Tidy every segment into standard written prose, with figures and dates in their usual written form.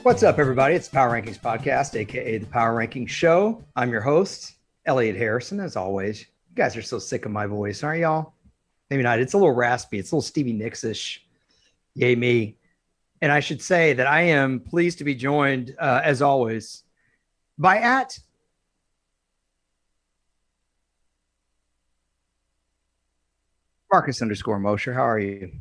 What's up, everybody? It's the Power Rankings Podcast, aka the Power Rankings Show. I'm your host, Elliot Harrison, as always. You guys are so sick of my voice, aren't y'all? Maybe not. It's a little raspy. It's a little Stevie Nicks-ish. Yay me. And I should say that I am pleased to be joined, as always, by @Marcus_Mosher. How are you?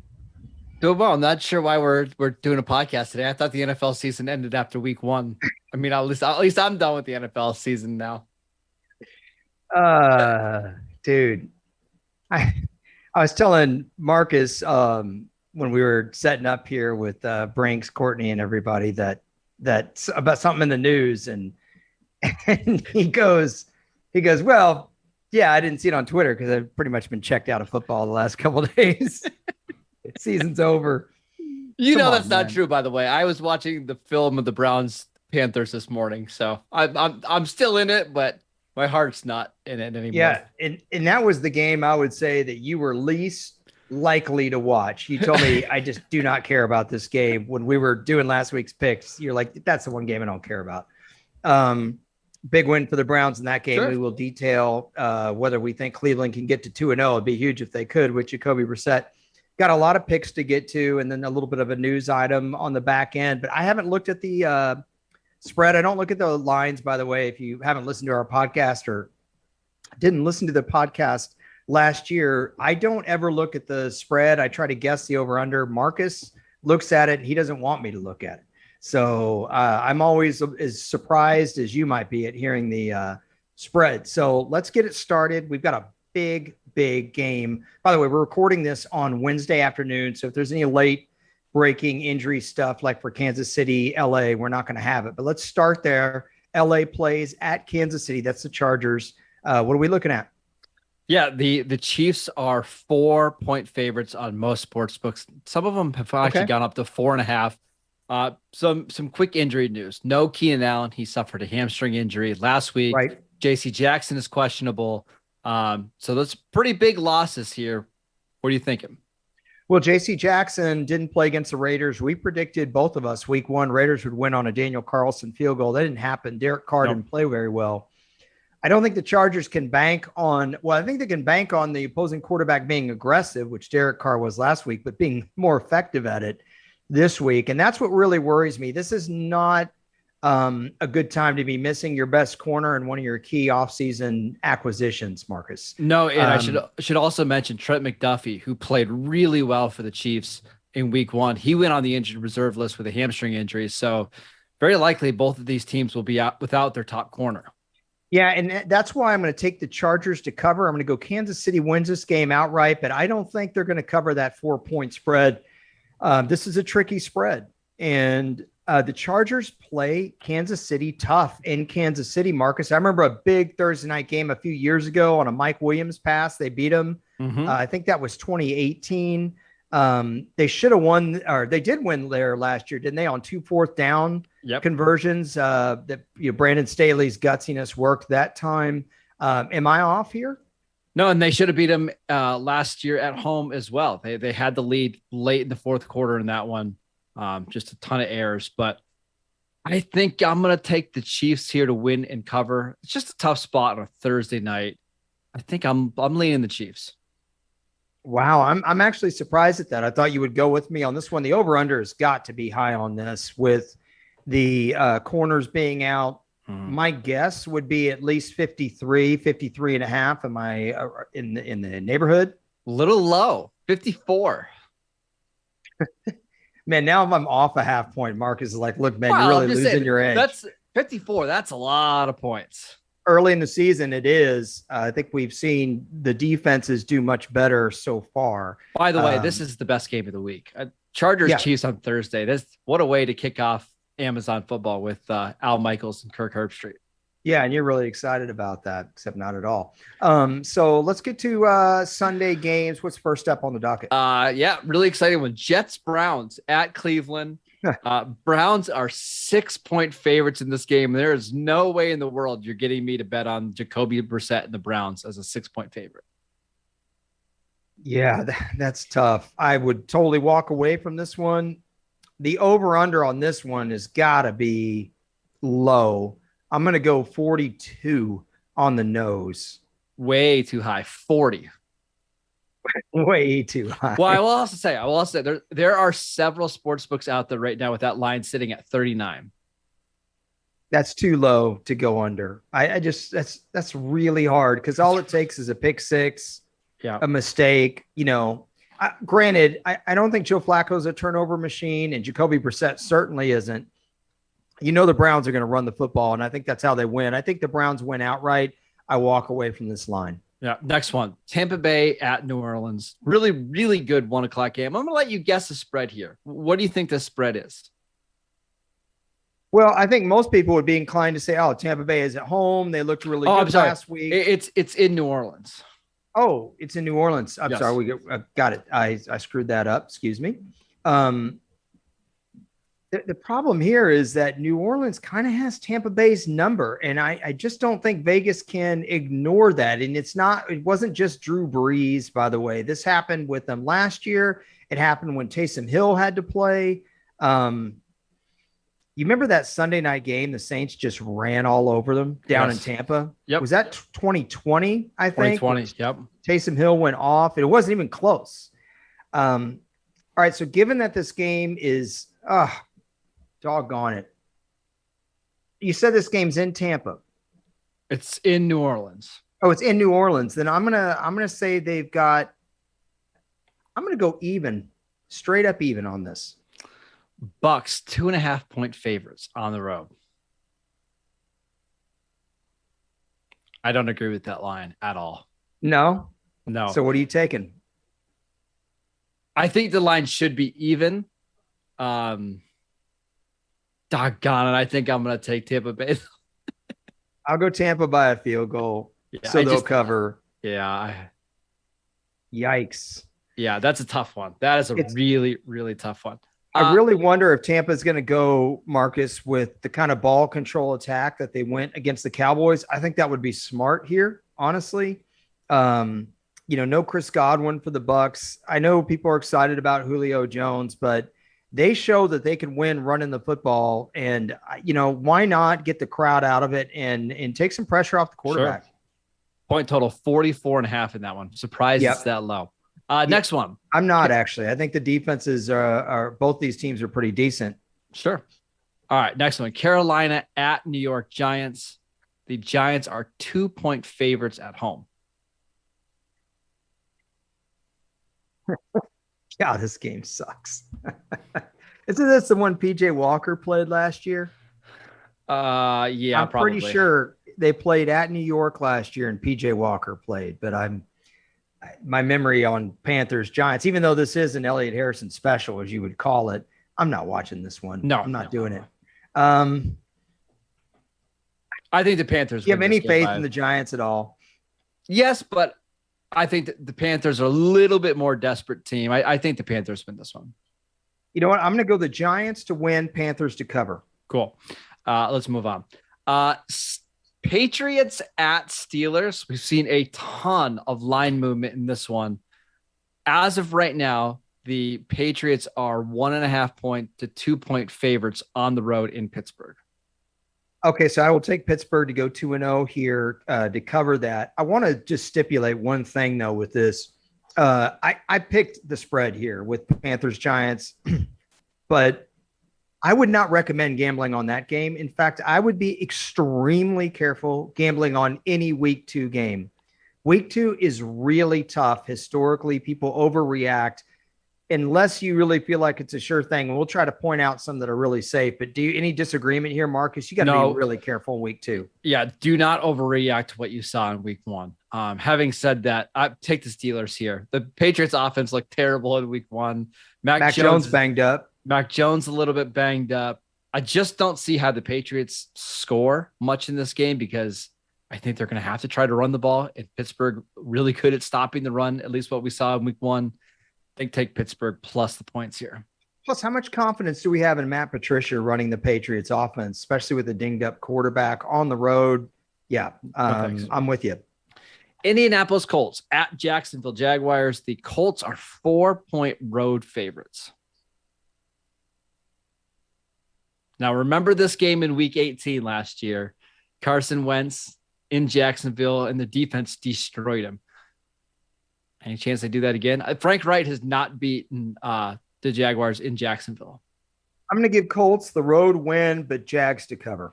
Doing well. I'm not sure why we're doing a podcast today. I thought the NFL season ended after week 1. I mean, at least I'm done with the NFL season now. Dude, I was telling Marcus when we were setting up here with Brinks, Courtney, and everybody that's about something in the news, and he goes, well, yeah, I didn't see it on Twitter because I've pretty much been checked out of football the last couple of days. Season's over. That's not true, by the way. I was watching the film of the Browns Panthers this morning, so I'm still in it, but my heart's not in it anymore. Yeah, and that was the game I would say that you were least likely to watch. You told me I just do not care about this game when we were doing last week's picks. You're like, that's the one game I don't care about. Big win for the Browns in that game. Sure. We will detail whether we think Cleveland can get to 2-0. It'd be huge if they could with Jacoby Brissett. Got a lot of picks to get to, and then a little bit of a news item on the back end. But I haven't looked at the spread. I don't look at the lines, by the way. If you haven't listened to our podcast or didn't listen to the podcast last year, I don't ever look at the spread. I try to guess the over-under. Marcus looks at it. He doesn't want me to look at it. So I'm always as surprised as you might be at hearing the spread. So let's get it started. We've got a big game. By the way, we're recording this on Wednesday afternoon. So if there's any late breaking injury stuff like for Kansas City, LA, we're not going to have it. But let's start there. LA plays at Kansas City. That's the Chargers. What are we looking at? Yeah, the Chiefs are 4-point favorites on most sports books. Some of them have actually gone up to 4.5. Some quick injury news. No Keenan Allen. He suffered a hamstring injury last week. Right. JC Jackson is questionable. So that's pretty big losses here. What are you thinking? Well, J.C. Jackson didn't play against the Raiders. We predicted, both of us, week 1, Raiders would win on a Daniel Carlson field goal. That didn't happen. Derek Carr didn't play very well. I don't think the Chargers can bank on, I think they can bank on the opposing quarterback being aggressive, which Derek Carr was last week, but being more effective at it this week. And that's what really worries me. This is not a good time to be missing your best corner and one of your key offseason acquisitions, Marcus. No, and I should also mention Trent McDuffie, who played really well for the Chiefs in week 1. He went on the injured reserve list with a hamstring injury. So very likely both of these teams will be out without their top corner. Yeah, and that's why I'm going to take the Chargers to cover. I'm going to go Kansas City wins this game outright, but I don't think they're going to cover that 4-point spread. This is a tricky spread. And the Chargers play Kansas City tough in Kansas City, Marcus. I remember a big Thursday night game a few years ago on a Mike Williams pass. They beat them. I think that was 2018. They should have won, or they did win there last year, didn't they? On 2 4th down conversions. That Brandon Staley's gutsiness worked that time. Am I off here? No, and they should have beat them last year at home as well. They had the lead late in the 4th quarter in that one. Just a ton of errors, but I think I'm going to take the Chiefs here to win and cover. It's just a tough spot on a Thursday night. I think I'm leaning the Chiefs. Wow. I'm actually surprised at that. I thought you would go with me on this one. The over-under has got to be high on this with the corners being out. My guess would be at least 53 and a half. Am I in the neighborhood? A little low, 54. Man, now if I'm off a half point, Marcus is like, look, man, you're really losing your edge. That's 54. That's a lot of points. early in the season, it is. I think we've seen the defenses do much better so far. By the way, this is the best game of the week. Chargers Chiefs on Thursday. What a way to kick off Amazon football with Al Michaels and Kirk Herbstreit. Yeah, and you're really excited about that, except not at all. So let's get to Sunday games. What's first up on the docket? Yeah, really exciting one. Jets-Browns at Cleveland. Browns are 6-point favorites in this game. There is no way in the world you're getting me to bet on Jacoby Brissett and the Browns as a 6-point favorite. Yeah, that's tough. I would totally walk away from this one. The over-under on this one has got to be low. I'm going to go 42 on the nose. Way too high. 40. Way too high. Well, I will also say there are several sports books out there right now with that line sitting at 39. That's too low to go under. I just that's really hard because all it takes is a pick six, a mistake. Granted, I don't think Joe Flacco's a turnover machine, and Jacoby Brissett certainly isn't. The Browns are going to run the football, and I think that's how they win. I think the Browns win outright. I walk away from this line. Yeah. Next one, Tampa Bay at New Orleans. Really, really good 1:00 game. I'm going to let you guess the spread here. What do you think the spread is? Well, I think most people would be inclined to say, "Oh, Tampa Bay is at home. They looked really good last week." It's in New Orleans. Oh, it's in New Orleans. I'm sorry. We got it. I screwed that up. Excuse me. The problem here is that New Orleans kind of has Tampa Bay's number, and I just don't think Vegas can ignore that. And it wasn't just Drew Brees, by the way. This happened with them last year. It happened when Taysom Hill had to play. You remember that Sunday night game? The Saints just ran all over them down in Tampa. Yep. Was that 2020? I think 2020. Yep. Taysom Hill went off. It wasn't even close. All right. So given that this game is, doggone it. You said this game's in Tampa. It's in New Orleans. Oh, it's in New Orleans. Then I'm gonna say I'm gonna go even, straight up even on this. Bucks 2.5-point favorites on the road. I don't agree with that line at all. No. So what are you taking? I think the line should be even. Doggone it. I think I'm going to take Tampa Bay. I'll go Tampa by a field goal. Yeah, so they'll cover. Yeah. Yikes. Yeah, that's a tough one. That is a really, really tough one. I really wonder if Tampa is going to go, Marcus, with the kind of ball control attack that they went against the Cowboys. I think that would be smart here, honestly. No Chris Godwin for the Bucks. I know people are excited about Julio Jones, but they show that they can win running the football. And, why not get the crowd out of it and take some pressure off the quarterback? Sure. Point total 44.5 in that one. Surprised it's that low. Next one. I'm not actually. I think the defenses are both these teams are pretty decent. Sure. All right. Next one. Carolina at New York Giants. The Giants are 2-point favorites at home. Yeah, this game sucks. Isn't this the one PJ Walker played last year? Yeah, I'm pretty sure they played at New York last year and PJ Walker played, but my memory on Panthers Giants, even though this is an Elliott Harrison special, as you would call it, I'm not watching this one. No, I'm not doing it. I think the Panthers. Do you have any faith in the Giants at all? Yes, but I think that the Panthers are a little bit more desperate team. I think the Panthers win this one. You know what? I'm going to go the Giants to win, Panthers to cover. Cool. Let's move on. Patriots at Steelers. We've seen a ton of line movement in this one. As of right now, the Patriots are 1.5-point to 2-point favorites on the road in Pittsburgh. Okay, so I will take Pittsburgh to go 2-0 here to cover that. I want to just stipulate one thing, though, with this. I picked the spread here with Panthers Giants, but I would not recommend gambling on that game. In fact, I would be extremely careful gambling on any week 2 game. Week 2 is really tough. Historically, people overreact. unless you really feel like it's a sure thing, and we'll try to point out some that are really safe. But any disagreement here, Marcus? You got to be really careful in week 2. Yeah, do not overreact to what you saw in week 1. Having said that, I take the Steelers here. The Patriots offense looked terrible in week 1. Mac Jones banged up. Mac Jones a little bit banged up. I just don't see how the Patriots score much in this game because I think they're going to have to try to run the ball. And Pittsburgh really good at stopping the run, at least what we saw in week 1. I think take Pittsburgh plus the points here. Plus, how much confidence do we have in Matt Patricia running the Patriots offense, especially with a dinged up quarterback on the road? Yeah, I'm with you. Indianapolis Colts at Jacksonville Jaguars. The Colts are 4-point road favorites. Now, remember this game in week 18 last year. Carson Wentz in Jacksonville, and the defense destroyed him. Any chance they do that again? Frank Wright has not beaten the Jaguars in Jacksonville. I'm going to give Colts the road win, but Jags to cover.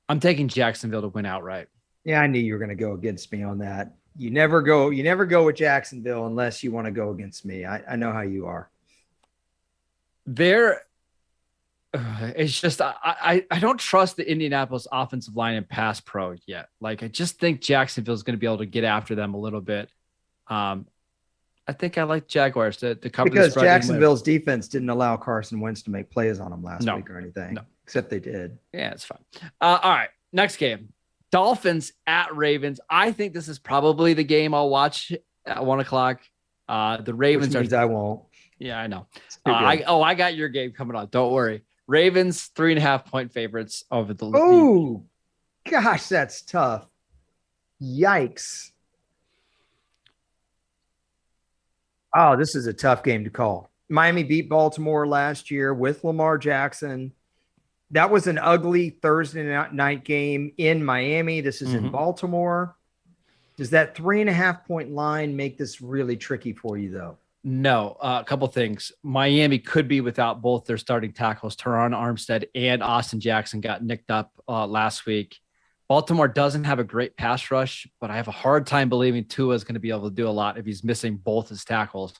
I'm taking Jacksonville to win outright. Yeah, I knew you were going to go against me on that. You never go with Jacksonville unless you want to go against me. I know how you are. It's just I don't trust the Indianapolis offensive line and pass pro yet. Like I just think Jacksonville is going to be able to get after them a little bit. I think I like Jaguars to cover because Jacksonville's defense didn't allow Carson Wentz to make plays on them last week or anything. No. Except they did. Yeah, it's fine. All right, next game. Dolphins at Ravens. I think this is probably the game I'll watch at 1:00. The Ravens I won't. Yeah, I know. I got your game coming on. Don't worry. Ravens 3.5-point favorites over the. Oh, gosh, that's tough. Yikes. Oh, this is a tough game to call. Miami beat Baltimore last year with Lamar Jackson. That was an ugly Thursday night game in Miami. This is in Baltimore. Does that 3.5-point line make this really tricky for you, though? No, a couple things. Miami could be without both their starting tackles. Teron Armstead and Austin Jackson got nicked up last week. Baltimore doesn't have a great pass rush, but I have a hard time believing Tua is going to be able to do a lot if he's missing both his tackles.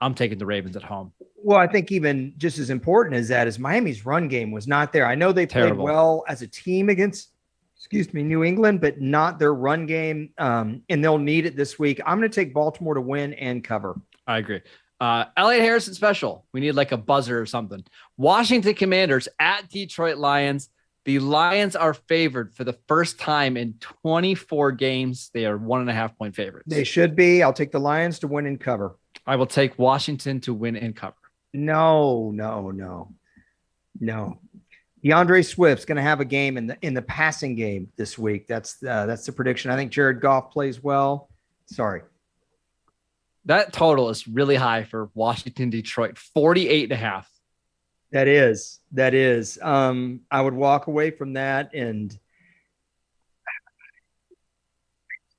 I'm taking the Ravens at home. Well, I think even just as important as that is Miami's run game was not there. I know they played well as a team against, New England, but not their run game. And they'll need it this week. I'm going to take Baltimore to win and cover. I agree. Elliott Harrison special. We need like a buzzer or something. Washington Commanders at Detroit Lions. The Lions are favored for the first time in 24 games. They are 1.5-point favorites. They should be. I'll take the Lions to win and cover. I will take Washington to win and cover. No. DeAndre Swift's going to have a game in the passing game this week. That's the prediction. I think Jared Goff plays well. Sorry. That total is really high for Washington, Detroit, 48.5. That is. I would walk away from that, and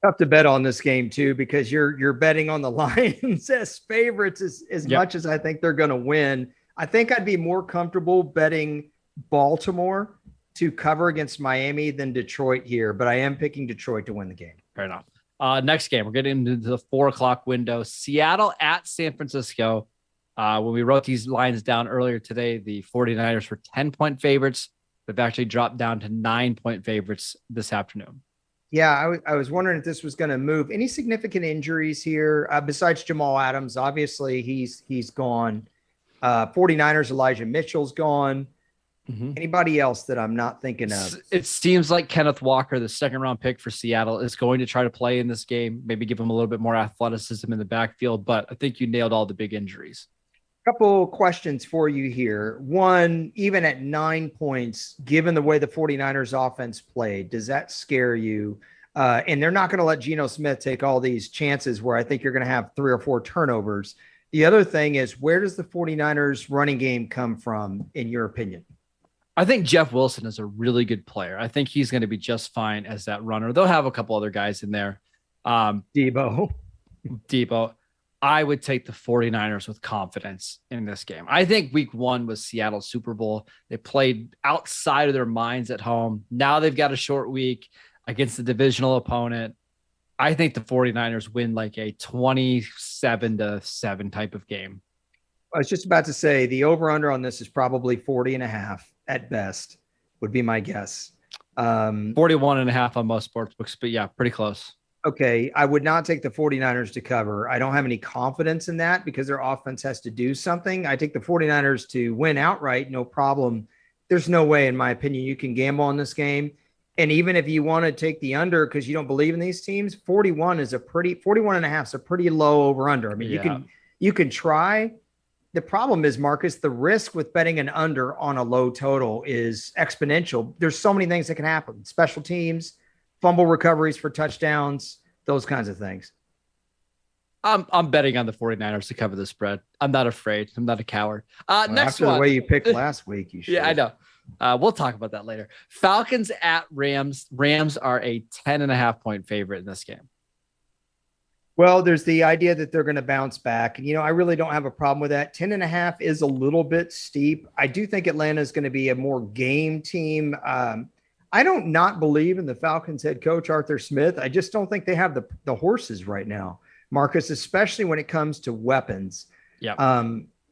tough to bet on this game too, because you're betting on the Lions as favorites as much as I think they're going to win. I think I'd be more comfortable betting Baltimore to cover against Miami than Detroit here, but I am picking Detroit to win the game. Fair enough. Next game, we're getting into the 4:00 window. Seattle at San Francisco. When we wrote these lines down earlier today, the 49ers were 10-point favorites. They've actually dropped down to 9-point favorites this afternoon. Yeah, I was wondering if this was going to move. Any significant injuries here besides Jamal Adams? Obviously, he's gone. 49ers, Elijah Mitchell's gone. Anybody else that I'm not thinking of? It seems like Kenneth Walker, the second-round pick for Seattle, is going to try to play in this game, maybe give him a little bit more athleticism in the backfield, but I think you nailed all the big injuries. Couple questions for you here. One, even at 9 points, given the way the 49ers offense played, does that scare you? And they're not going to let Geno Smith take all these chances where I think you're going to have 3 or 4 turnovers. The other thing is, where does the 49ers running game come from, in your opinion? I think Jeff Wilson is a really good player. I think he's going to be just fine as that runner. They'll have a couple other guys in there. Debo. I would take the 49ers with confidence in this game. I think week 1 was Seattle's Super Bowl. They played outside of their minds at home. Now they've got a short week against the divisional opponent. I think the 49ers win like a 27-7 type of game. I was just about to say the over-under on this is probably 40.5 at best, would be my guess. 41.5 on most sports books, but yeah, pretty close. Okay, I would not take the 49ers to cover. I don't have any confidence in that because their offense has to do something. I take the 49ers to win outright, no problem. There's no way, in my opinion, you can gamble on this game. And even if you want to take the under because you don't believe in these teams, 41 is 41.5 is a pretty low over under. I mean, you can try. The problem is, Marcus, the risk with betting an under on a low total is exponential. There's so many things that can happen. Special teams, fumble recoveries for touchdowns, those kinds of things. I'm betting on the 49ers to cover the spread. I'm not afraid. I'm not a coward. Next after one. The way you picked last week, you should. Yeah, I know. We'll talk about that later. Falcons at Rams. Rams are a 10.5-point favorite in this game. Well, there's the idea that they're going to bounce back. And, I really don't have a problem with that. 10.5 is a little bit steep. I do think Atlanta is going to be a more game team. I don't not believe in the Falcons head coach, Arthur Smith. I just don't think they have the horses right now, Marcus, especially when it comes to weapons. Yeah.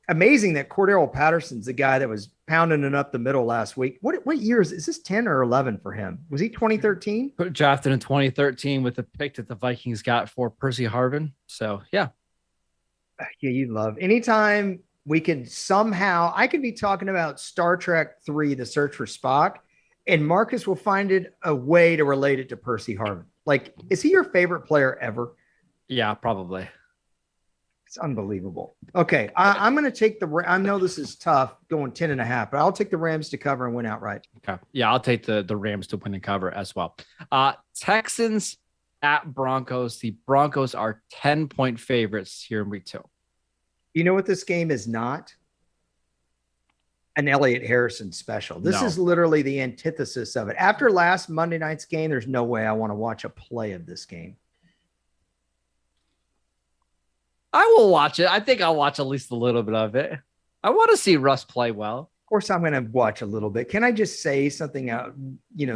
Amazing that Cordero Patterson's the guy that was pounding it up the middle last week. What year is this 10 or 11 for him? Was he 2013? Drafted in 2013 with the pick that the Vikings got for Percy Harvin. So, yeah. Yeah, you love. Anytime we can somehow, I could be talking about Star Trek 3, The Search for Spock, and Marcus will find it a way to relate it to Percy Harvin. Like, is he your favorite player ever? Yeah, probably. It's unbelievable. Okay, I'm going to take I know this is tough going 10.5, but I'll take the Rams to cover and win outright. Okay. Yeah, I'll take the Rams to win and cover as well. Texans at Broncos. The Broncos are 10-point favorites here in week 2. You know what this game is not? An Elliott Harrison special. This is literally the antithesis of it. After last Monday night's game, there's no way I want to watch a play of this game. I will watch it. I think I'll watch at least a little bit of it. I want to see Russ play well. Of course, I'm going to watch a little bit. Can I just say something out,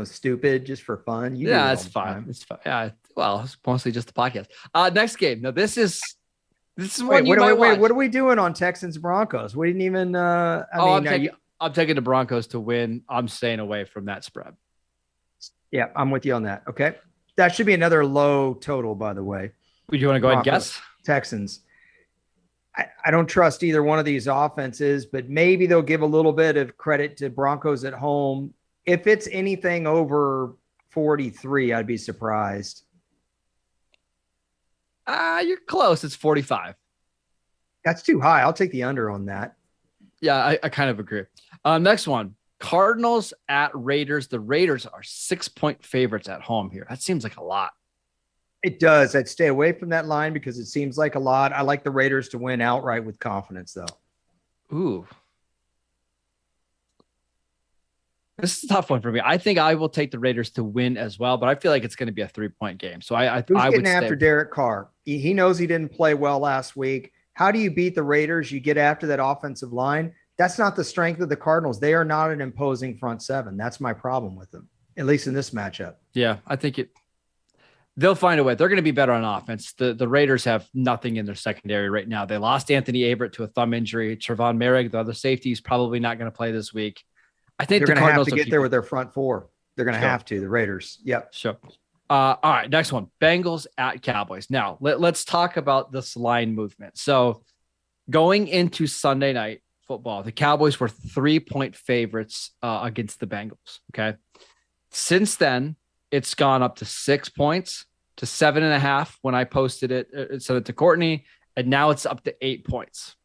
stupid just for fun? Yeah, it's fine. It's fine. Yeah. Well, it's mostly just the podcast. Next game. Now, this is one you might watch. What are we doing on Texans Broncos? We didn't even. I'm taking the Broncos to win. I'm staying away from that spread. Yeah, I'm with you on that. Okay, that should be another low total, by the way. Would you want to go ahead and guess? Texans. I don't trust either one of these offenses, but maybe they'll give a little bit of credit to Broncos at home. If it's anything over 43, I'd be surprised. You're close. It's 45. That's too high. I'll take the under on that. Yeah, I kind of agree. Next one. Cardinals at Raiders. The Raiders are 6-point favorites at home here. That seems like a lot. It does. I'd stay away from that line because it seems like a lot. I like the Raiders to win outright with confidence, though. Ooh. This is a tough one for me. I think I will take the Raiders to win as well, but I feel like it's going to be a 3-point game. So I Who's would getting after Derek Carr? He knows he didn't play well last week. How do you beat the Raiders? You get after that offensive line. That's not the strength of the Cardinals. They are not an imposing front seven. That's my problem with them, at least in this matchup. Yeah, I think they'll find a way. They're going to be better on offense. The Raiders have nothing in their secondary right now. They lost Anthony Averett to a thumb injury. Trevon Merrick, the other safety, is probably not going to play this week. I think they're going to have to get there with their front four. They're going to have to, the Raiders. Yep. Sure. All right, next one. Bengals at Cowboys. Now, let's talk about this line movement. So going into Sunday night football, the Cowboys were 3-point favorites against the Bengals. Okay. Since then, it's gone up to 6 points to 7.5 when I posted it, sent it to Courtney, and now it's up to 8 points.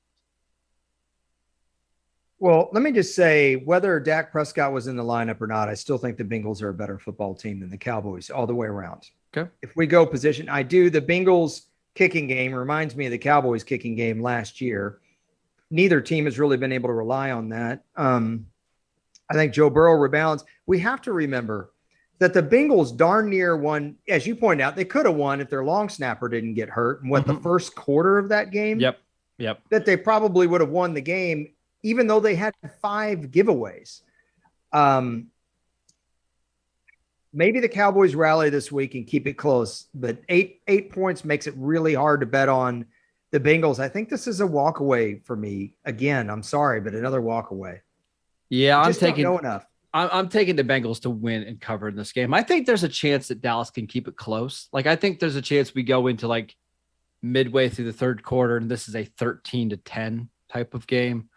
Well, let me just say, whether Dak Prescott was in the lineup or not, I still think the Bengals are a better football team than the Cowboys all the way around. Okay. If we go position, the Bengals kicking game reminds me of the Cowboys kicking game last year. Neither team has really been able to rely on that. I think Joe Burrow rebounds. We have to remember that the Bengals darn near won, as you pointed out, they could have won if their long snapper didn't get hurt. And the first quarter of that game? Yep. That they probably would have won the game, even though they had 5 giveaways. Maybe the Cowboys rally this week and keep it close, but eight points makes it really hard to bet on the Bengals. I think this is a walk away for me. Again, I'm sorry, but another walk away. Yeah, I just don't know enough. I'm taking the Bengals to win and cover in this game. I think there's a chance that Dallas can keep it close. Like, I think there's a chance we go into like midway through the third quarter and this is a 13-10 type of game.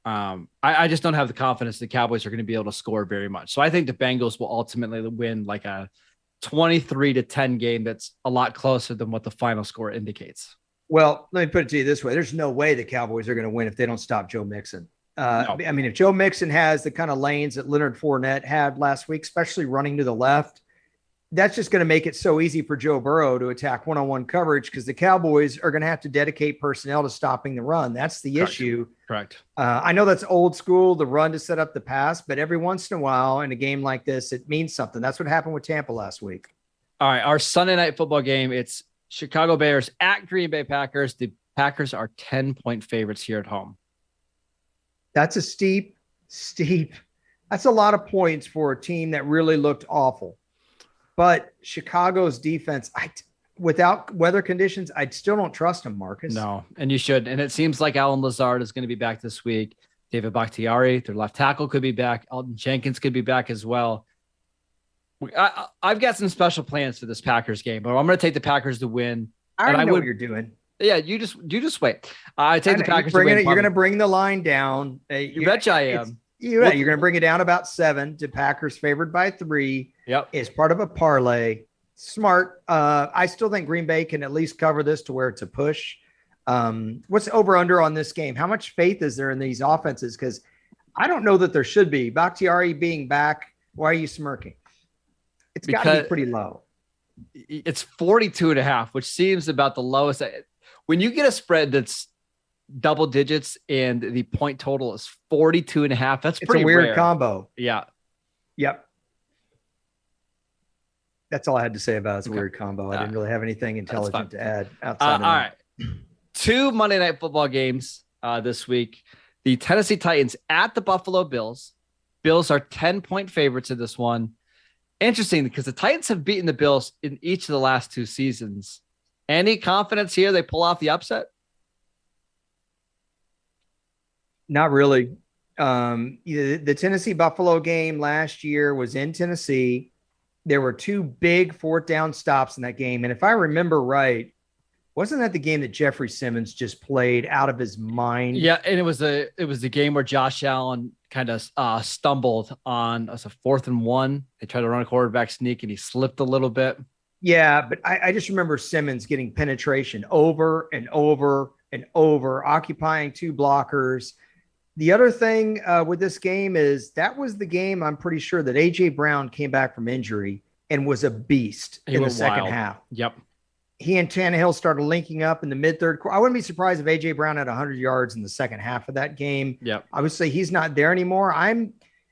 I just don't have the confidence the Cowboys are going to be able to score very much. So I think the Bengals will ultimately win like a 23-10 game that's a lot closer than what the final score indicates. Well, let me put it to you this way. There's no way the Cowboys are going to win if they don't stop Joe Mixon. No. I mean, if Joe Mixon has the kind of lanes that Leonard Fournette had last week, especially running to the left, that's just going to make it so easy for Joe Burrow to attack one-on-one coverage because the Cowboys are going to have to dedicate personnel to stopping the run. That's the issue. Correct. I know that's old school, the run to set up the pass, but every once in a while in a game like this, it means something. That's what happened with Tampa last week. All right, our Sunday night football game, it's Chicago Bears at Green Bay Packers. The Packers are 10-point favorites here at home. That's a steep. That's a lot of points for a team that really looked awful. But Chicago's defense, without weather conditions, I still don't trust them, Marcus. No, and you should. And it seems like Alan Lazard is going to be back this week. David Bakhtiari, their left tackle, could be back. Alton Jenkins could be back as well. I've got some special plans for this Packers game, but I'm going to take the Packers to win. I already know what you're doing. Yeah, you just wait. I take the Packers to win. You're going to bring the line down. You betcha I am. You're going to bring it down about 7 to Packers favored by 3. Yep. It's part of a parlay. Smart. I still think Green Bay can at least cover this to where it's a push. What's over under on this game? How much faith is there in these offenses? Because I don't know that there should be. Bakhtiari being back, why are you smirking? It's got to be pretty low. It's 42.5, which seems about the lowest. When you get a spread that's double digits and the point total is 42.5, that's pretty weird rare. Combo. Yeah. Yep. That's all I had to say about it. It's a weird combo. I didn't really have anything intelligent to add outside of that. All right. 2 Monday Night Football games this week. The Tennessee Titans at the Buffalo Bills. Bills are 10-point favorites in this one. Interesting because the Titans have beaten the Bills in each of the last 2 seasons. Any confidence here they pull off the upset? Not really. The Tennessee Buffalo game last year was in Tennessee. There were 2 big 4th down stops in that game. And if I remember right, wasn't that the game that Jeffrey Simmons just played out of his mind? Yeah, and it was the game where Josh Allen kind of stumbled on a 4th and 1. They tried to run a quarterback sneak and he slipped a little bit. Yeah, but I just remember Simmons getting penetration over and over and over, occupying 2 blockers. The other thing with this game is that was the game I'm pretty sure that A.J. Brown came back from injury and was a beast in the second half. Yep. He and Tannehill started linking up in the mid-third quarter. I wouldn't be surprised if A.J. Brown had 100 yards in the second half of that game. Yep. Obviously, he's not there anymore.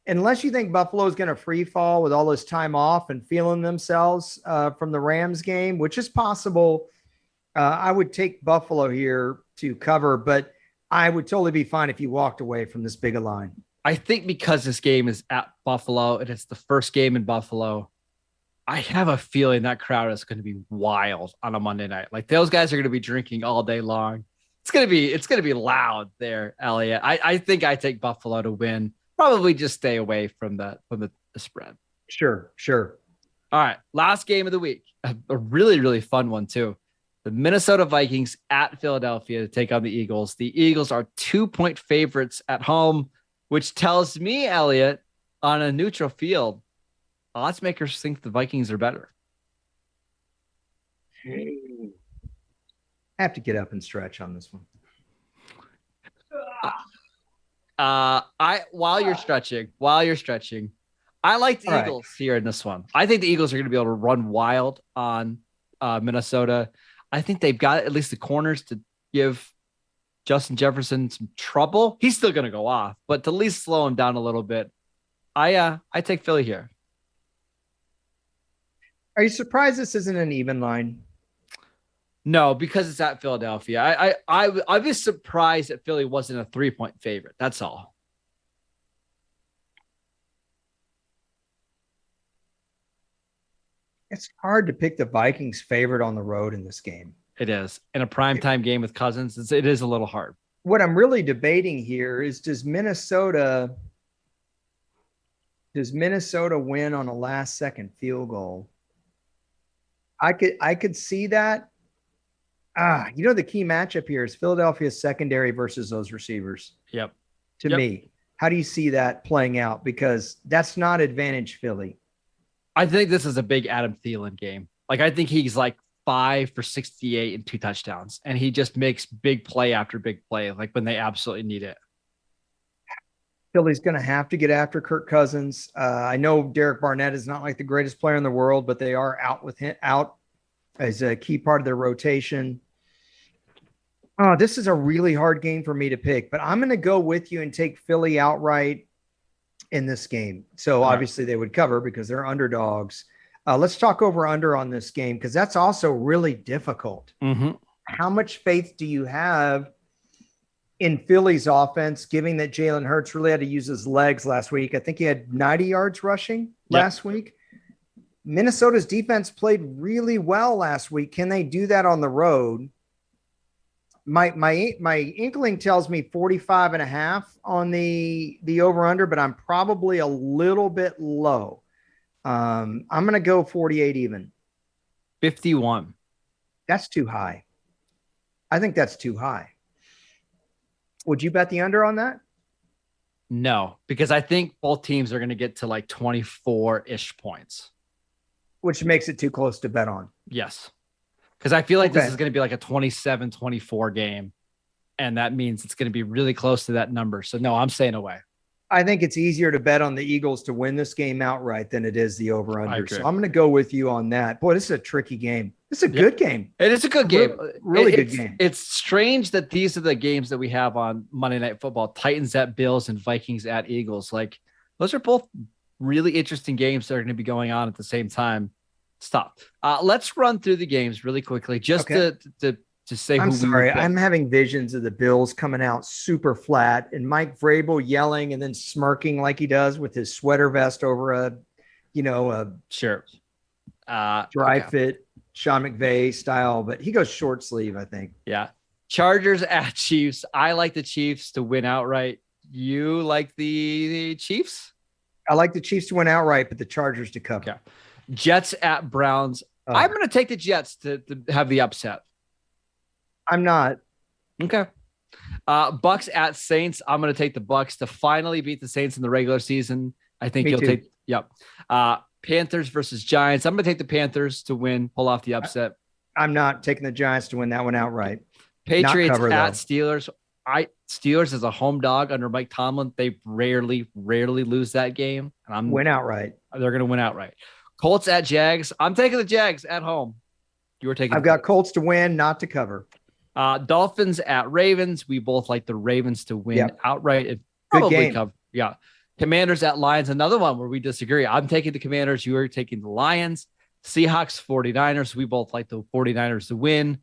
Unless you think Buffalo is going to free fall with all this time off and feeling themselves from the Rams game, which is possible, I would take Buffalo here to cover, but I would totally be fine if you walked away from this big a line. I think because this game is at Buffalo and it's the first game in Buffalo, I have a feeling that crowd is going to be wild on a Monday night. Like those guys are going to be drinking all day long. It's going to be loud there, Elliot. I think I take Buffalo to win. Probably just stay away from the spread. Sure. All right. Last game of the week. A really, really fun one too. The Minnesota Vikings at Philadelphia to take on the Eagles. The Eagles are 2-point favorites at home, which tells me, Elliot, on a neutral field, odds makers think the Vikings are better. I have to get up and stretch on this one. While you're stretching, I like the Eagles here in this one. I think the Eagles are going to be able to run wild on Minnesota. I think they've got at least the corners to give Justin Jefferson some trouble. He's still going to go off, but to at least slow him down a little bit. I take Philly here. Are you surprised this isn't an even line? No, because it's at Philadelphia. I was surprised that Philly wasn't a 3-point favorite. That's all. It's hard to pick the Vikings favorite on the road in this game. It is. In a primetime game with Cousins, it is a little hard. What I'm really debating here is does Minnesota win on a last second field goal? I could see that. The key matchup here is Philadelphia's secondary versus those receivers. Yep. To me, how do you see that playing out? Because that's not advantage Philly. I think this is a big Adam Thielen game. Like, I think he's like 5 for 68 and 2 touchdowns, and he just makes big play after big play, like when they absolutely need it. Philly's going to have to get after Kirk Cousins. I know Derek Barnett is not like the greatest player in the world, but they are out as a key part of their rotation. Oh, this is a really hard game for me to pick, but I'm going to go with you and take Philly outright in this game. So obviously they would cover because they're underdogs. Let's talk over under on this game because that's also really difficult. Mm-hmm. How much faith do you have in Philly's offense, given that Jalen Hurts really had to use his legs last week? I think he had 90 yards rushing last week. Minnesota's defense played really well last week. Can they do that on the road? My inkling tells me 45.5 on the over under, but I'm probably a little bit low. I'm going to go 48 even. 51. That's too high. I think that's too high. Would you bet the under on that? No, because I think both teams are going to get to like 24-ish points. Which makes it too close to bet on. Yes. Because I feel like this is going to be like a 27-24 game. And that means it's going to be really close to that number. So, no, I'm staying away. I think it's easier to bet on the Eagles to win this game outright than it is the over-under. So I'm going to go with you on that. Boy, this is a tricky game. This is a good game. It is a good game. Really good game. It's strange that these are the games that we have on Monday Night Football. Titans at Bills and Vikings at Eagles. Like, those are both really interesting games that are going to be going on at the same time. Stop. Let's run through the games really quickly just to say I'm sorry. I'm having visions of the Bills coming out super flat and Mike Vrabel yelling and then smirking like he does with his sweater vest over a dry fit Sean McVay style, but he goes short sleeve, I think. Yeah. Chargers at Chiefs. I like the Chiefs to win outright. You like the Chiefs? I like the Chiefs to win outright, but the Chargers to cover. Okay. Jets at Browns. I'm going to take the Jets to have the upset. I'm not. Okay. Bucks at Saints. I'm going to take the Bucks to finally beat the Saints in the regular season. I think you'll take. Yep. Panthers versus Giants. I'm going to take the Panthers to win, pull off the upset. I'm not taking the Giants to win that one outright. Patriots at Steelers. Steelers as a home dog under Mike Tomlin. They rarely lose that game. And win outright. They're going to win outright. Colts at Jags. I'm taking the Jags at home. You were taking. I've got Colts to win, not to cover. Dolphins at Ravens. We both like the Ravens to win outright. And good game. Cover. Yeah. Commanders at Lions. Another one where we disagree. I'm taking the Commanders. You are taking the Lions. Seahawks, 49ers. We both like the 49ers to win.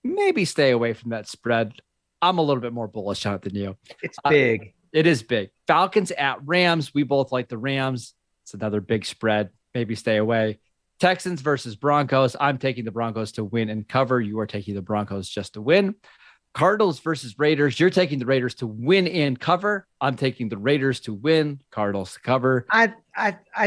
Maybe stay away from that spread. I'm a little bit more bullish on it than you. It's big. It is big. Falcons at Rams. We both like the Rams. It's another big spread. Maybe stay away. Texans versus Broncos. I'm taking the Broncos to win and cover. You are taking the Broncos just to win. Cardinals versus Raiders. You're taking the Raiders to win and cover. I'm taking the Raiders to win, Cardinals to cover. I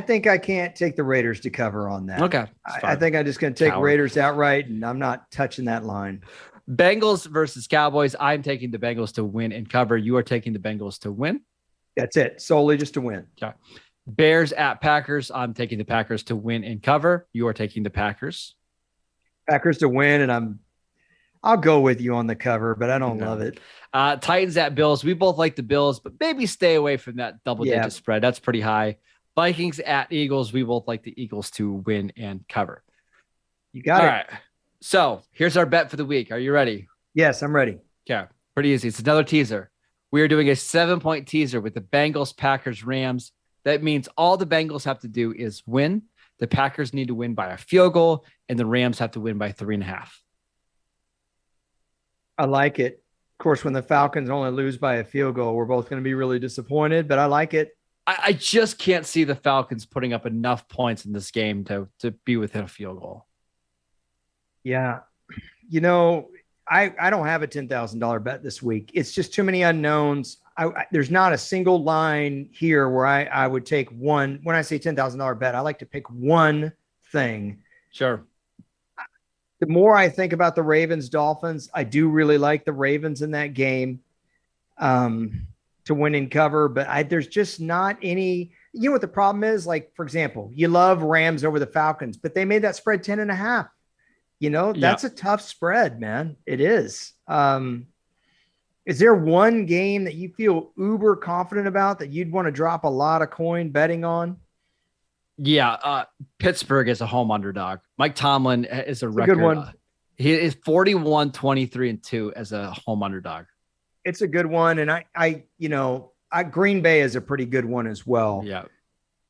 think I can't take the Raiders to cover on that. Okay. I think I'm just going to take Raiders outright, and I'm not touching that line. Bengals versus Cowboys. I'm taking the Bengals to win and cover. You are taking the Bengals to win. That's it. Solely just to win. Okay. Bears at Packers. I'm taking the Packers to win and cover. You are taking the Packers. Packers to win, and I'll go with you on the cover, but I don't love it. Titans at Bills. We both like the Bills, but maybe stay away from that double-digit spread. That's pretty high. Vikings at Eagles. We both like the Eagles to win and cover. You got it. All right. So here's our bet for the week. Are you ready? Yes, I'm ready. Okay. Pretty easy. It's another teaser. We are doing a 7-point teaser with the Bengals, Packers, Rams. That means all the Bengals have to do is win. The Packers need to win by a field goal, and the Rams have to win by 3.5. I like it. Of course, when the Falcons only lose by a field goal, we're both going to be really disappointed, but I like it. I just can't see the Falcons putting up enough points in this game to be within a field goal. Yeah. I don't have a $10,000 bet this week. It's just too many unknowns. There's not a single line here where I would take one. When I say $10,000 bet, I like to pick one thing. Sure. The more I think about the Ravens Dolphins, I do really like the Ravens in that game to win and cover, but there's just not any, what the problem is? Like, for example, you love Rams over the Falcons, but they made that spread 10.5. That's a tough spread, man. It is. Is there one game that you feel uber confident about that you'd want to drop a lot of coin betting on? Yeah. Pittsburgh is a home underdog. Mike Tomlin is a record. Good one. He is 41-23-2 as a home underdog. It's a good one. And I Green Bay is a pretty good one as well. Yeah.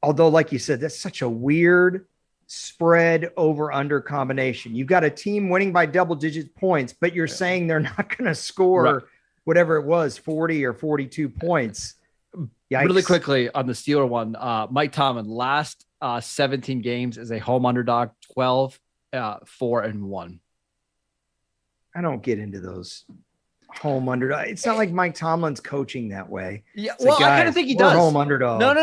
Although, like you said, that's such a weird spread over under combination. You've got a team winning by double digit points, but you're saying they're not going to score whatever it was, 40 or 42 points. Yikes. Really quickly on the Steeler one, Mike Tomlin last 17 games as a home underdog, 12-4-1. I don't get into those home underdog. It's not like Mike Tomlin's coaching that way. Yeah, well, I kind of think he does. Home underdog. No.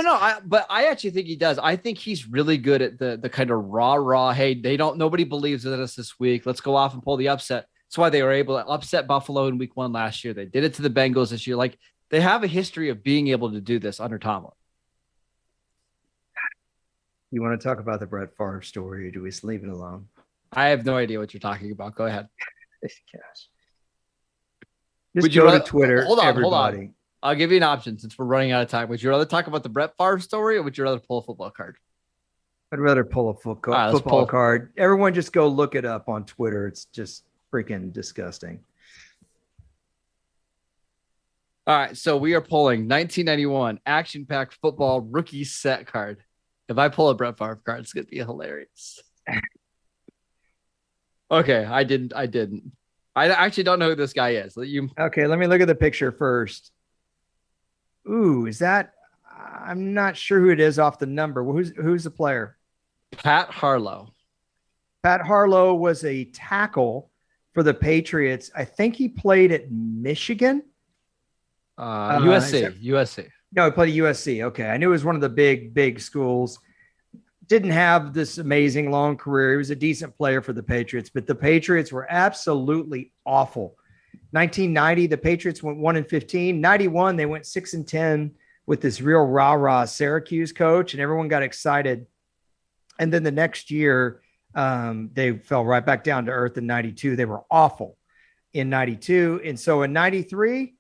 But I actually think he does. I think he's really good at the kind of raw. Hey, nobody believes in us this week. Let's go off and pull the upset. That's why they were able to upset Buffalo in week 1 last year. They did it to the Bengals this year. Like, they have a history of being able to do this under Tomlin. You want to talk about the Brett Favre story, or do we just leave it alone? I have no idea what you're talking about. Go ahead. Gosh. Just go to Twitter. Hold on. I'll give you an option since we're running out of time. Would you rather talk about the Brett Favre story, or would you rather pull a football card? I'd rather pull a football card. Everyone just go look it up on Twitter. It's just freaking disgusting. All right, so we are pulling 1991 action-packed football rookie set card. If I pull a Brett Favre card, it's going to be hilarious. Okay, I didn't. I actually don't know who this guy is. Okay, let me look at the picture first. Ooh, is that? I'm not sure who it is off the number. Who's the player? Pat Harlow. Pat Harlow was a tackle for the Patriots. I think he played at Michigan. USC. No, he played at USC. Okay, I knew it was one of the big schools. Didn't have this amazing long career. He was a decent player for the Patriots, but the Patriots were absolutely awful. 1990, the Patriots went 1-15. 91, they went 6-10 with this real rah-rah Syracuse coach, and everyone got excited. And then the next year, they fell right back down to earth in 92. They were awful in 92. And so in 93,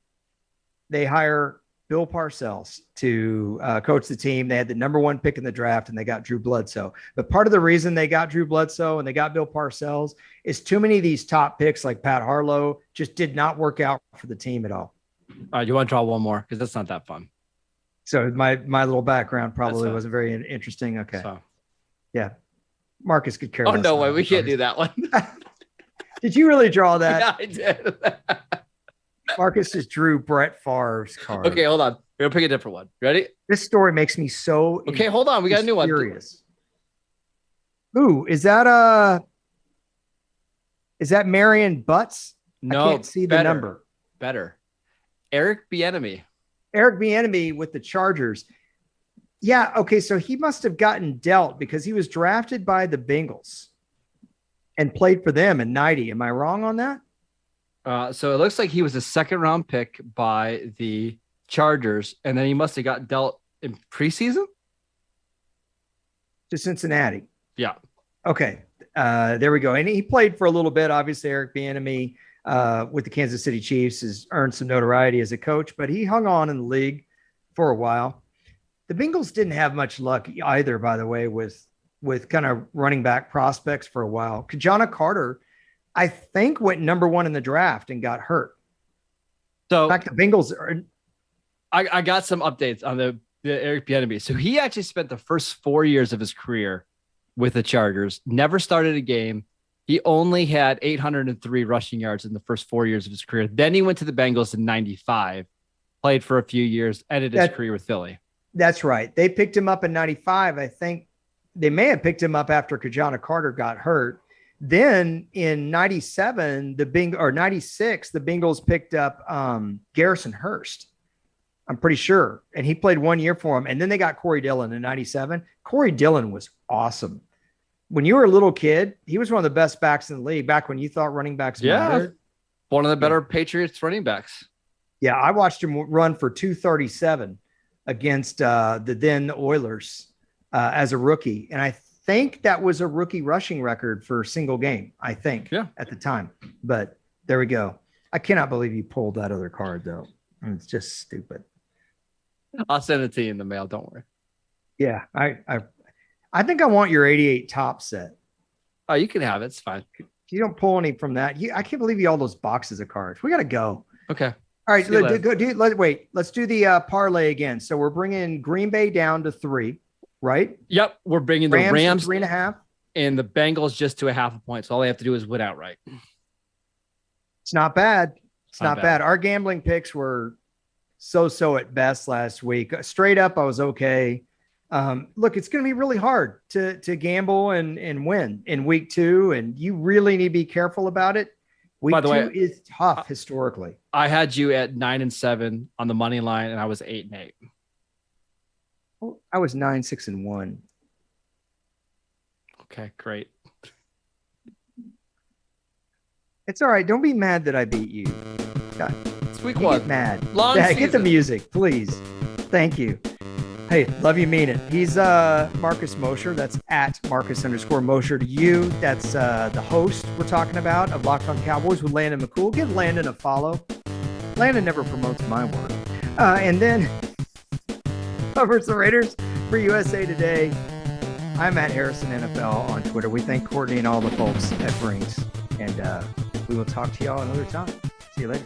they hire Bill Parcells to coach the team. They had the number 1 pick in the draft, and they got Drew Bledsoe. But part of the reason they got Drew Bledsoe and they got Bill Parcells is too many of these top picks like Pat Harlow just did not work out for the team at all. All right, you want to draw one more? Because that's not that fun. So my little background probably wasn't very interesting. Okay. So. Yeah. Marcus could care less. Oh, no way. We can't do that one. Did you really draw that? Yeah, I did. Marcus just drew Brett Favre's card. Okay, hold on. We're going to pick a different one. Ready? This story makes me so Okay, hold on. We got a new one. Curious. Ooh, is that Marion Butts? No, I can't see the number. Better. Eric Bieniemy. Eric Bieniemy with the Chargers. Yeah, okay, so he must have gotten dealt because he was drafted by the Bengals and played for them in 90. Am I wrong on that? So it looks like he was a 2nd-round pick by the Chargers, and then he must have got dealt in preseason to Cincinnati. Yeah. Okay. There we go. And he played for a little bit. Obviously, Eric Bieniemy with the Kansas City Chiefs has earned some notoriety as a coach, but he hung on in the league for a while. The Bengals didn't have much luck either, by the way, with kind of running back prospects for a while. Kajana Carter, I think, went number 1 in the draft and got hurt. So in fact, the Bengals are. I got some updates on the Eric Bieniemy. So he actually spent the first 4 years of his career with the Chargers, never started a game. He only had 803 rushing yards in the first 4 years of his career. Then he went to the Bengals in 95, played for a few years, ended his career with Philly. That's right. They picked him up in 95. I think they may have picked him up after Kajana Carter got hurt. Then in 97, 96, the Bengals picked up Garrison Hurst. I'm pretty sure. And he played 1 year for him. And then they got Corey Dillon in 97. Corey Dillon was awesome. When you were a little kid, he was one of the best backs in the league back when you thought running backs mattered. One of the better Patriots running backs. Yeah, I watched him run for 237 against the then Oilers as a rookie. And I think that was a rookie rushing record for a single game, I think, at the time. But there we go. I cannot believe you pulled that other card, though. It's just stupid. I'll send it to you in the mail. Don't worry. Yeah, I think I want your 88 top set. Oh, you can have it. It's fine. You don't pull any from that. I can't believe you all those boxes of cards. We got to go. Okay. All right. Let's do the parlay again. So we're bringing Green Bay down to 3, right? Yep. We're bringing the Rams 3.5 and the Bengals just to a 0.5 point. So all they have to do is win outright. It's not bad. It's not bad. Our gambling picks were so at best last week. Straight up, I was okay. Look, it's going to be really hard to gamble and win in week 2, and you really need to be careful about it. Week By the 2 way, is tough historically. I had you at 9-7 on the money line, and I was 8-8. I was 9-6-1. Okay, great. It's all right. Don't be mad that I beat you. God, it's week you 1. Get mad. Long Get the music, please. Thank you. Hey, love you, mean it. He's Marcus Mosher. That's at Marcus_Mosher to you. That's the host we're talking about of Locked On Cowboys with Landon McCool. Give Landon a follow. Landon never promotes my work. And then covers the Raiders for USA Today. I'm at Harrison NFL on Twitter. We thank Courtney and all the folks at Brings. And we will talk to y'all another time. See you later.